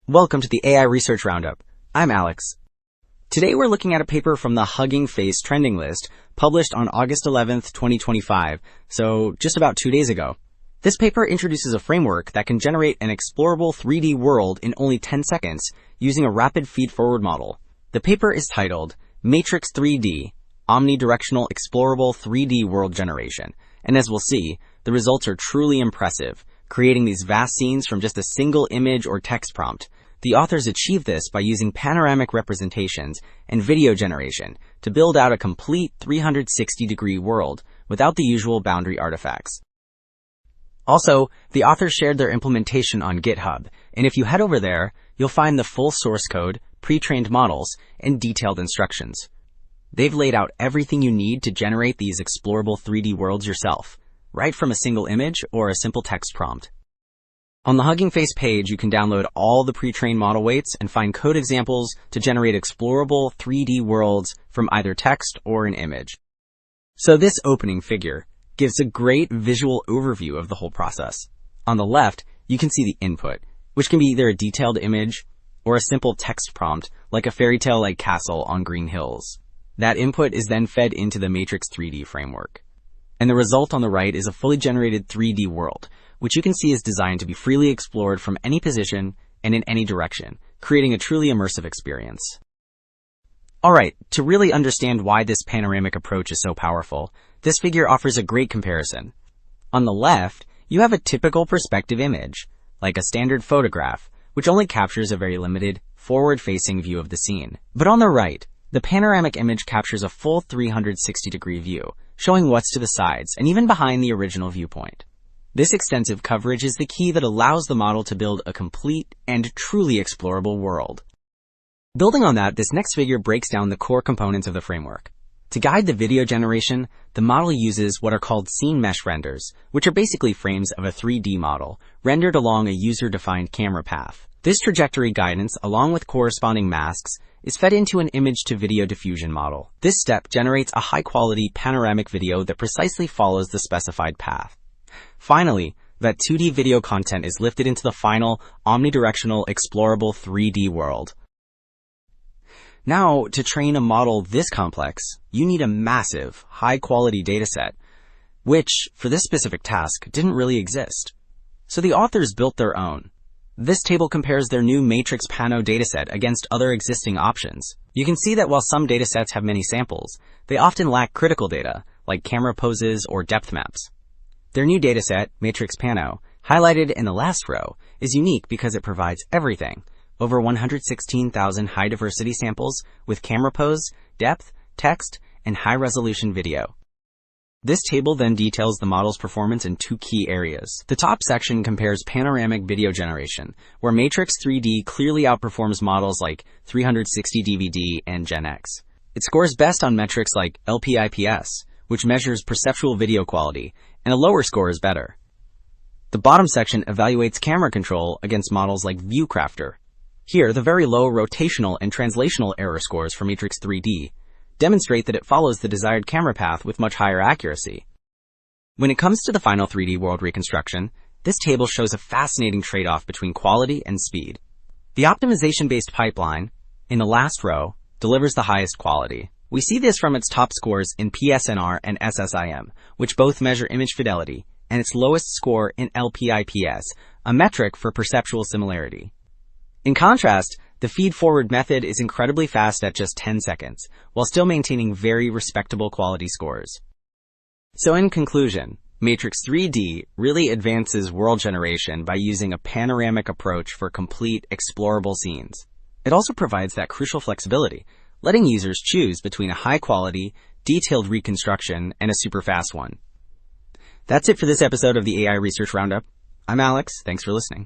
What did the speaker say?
Welcome to the AI Research Roundup. I'm Alex. Today we're looking at a paper from the Hugging Face trending list, published on August 11th, 2025, so just about 2 days ago. This paper introduces a framework that can generate an explorable 3D world in only 10 seconds using a rapid feed-forward model. The paper is titled Matrix-3D, Omnidirectional Explorable 3D World Generation, and as we'll see, the results are truly impressive, creating these vast scenes from just a single image or text prompt. The authors achieved this by using panoramic representations and video generation to build out a complete 360-degree world without the usual boundary artifacts. Also, the authors shared their implementation on GitHub, and if you head over there, you'll find the full source code, pre-trained models, and detailed instructions. They've laid out everything you need to generate these explorable 3D worlds yourself, right from a single image or a simple text prompt. On the Hugging Face page, you can download all the pre-trained model weights and find code examples to generate explorable 3D worlds from either text or an image. So this opening figure gives a great visual overview of the whole process. On the left, you can see the input, which can be either a detailed image or a simple text prompt like a fairy tale-like castle on green hills. That input is then fed into the Matrix-3D framework. And the result on the right is a fully generated 3D world, which you can see is designed to be freely explored from any position and in any direction, creating a truly immersive experience. Alright, to really understand why this panoramic approach is so powerful, this figure offers a great comparison. On the left, you have a typical perspective image, like a standard photograph, which only captures a very limited, forward-facing view of the scene. But on the right, the panoramic image captures a full 360-degree view, showing what's to the sides and even behind the original viewpoint. This extensive coverage is the key that allows the model to build a complete and truly explorable world. Building on that, this next figure breaks down the core components of the framework. To guide the video generation, the model uses what are called scene mesh renders, which are basically frames of a 3D model, rendered along a user-defined camera path. This trajectory guidance, along with corresponding masks, is fed into an image-to-video diffusion model. This step generates a high-quality panoramic video that precisely follows the specified path. Finally, that 2D video content is lifted into the final, omnidirectional, explorable 3D world. Now, to train a model this complex, you need a massive, high-quality dataset, which, for this specific task, didn't really exist. So the authors built their own. This table compares their new Matrix Pano dataset against other existing options. You can see that while some datasets have many samples, they often lack critical data, like camera poses or depth maps. Their new dataset, Matrix Pano, highlighted in the last row, is unique because it provides everything. Over 116,000 high-diversity samples with camera pose, depth, text, and high-resolution video. This table then details the model's performance in two key areas. The top section compares panoramic video generation, where Matrix-3D clearly outperforms models like 360DVD and Gen X. It scores best on metrics like LPIPS, which measures perceptual video quality, and a lower score is better. The bottom section evaluates camera control against models like ViewCrafter. Here, the very low rotational and translational error scores for Matrix-3D demonstrate that it follows the desired camera path with much higher accuracy. When it comes to the final 3D world reconstruction, this table shows a fascinating trade-off between quality and speed. The optimization-based pipeline, in the last row, delivers the highest quality. We see this from its top scores in PSNR and SSIM, which both measure image fidelity, and its lowest score in LPIPS, a metric for perceptual similarity. In contrast, the feed-forward method is incredibly fast at just 10 seconds, while still maintaining very respectable quality scores. So in conclusion, Matrix-3D really advances world generation by using a panoramic approach for complete, explorable scenes. It also provides that crucial flexibility, letting users choose between a high-quality, detailed reconstruction and a super-fast one. That's it for this episode of the AI Research Roundup. I'm Alex. Thanks for listening.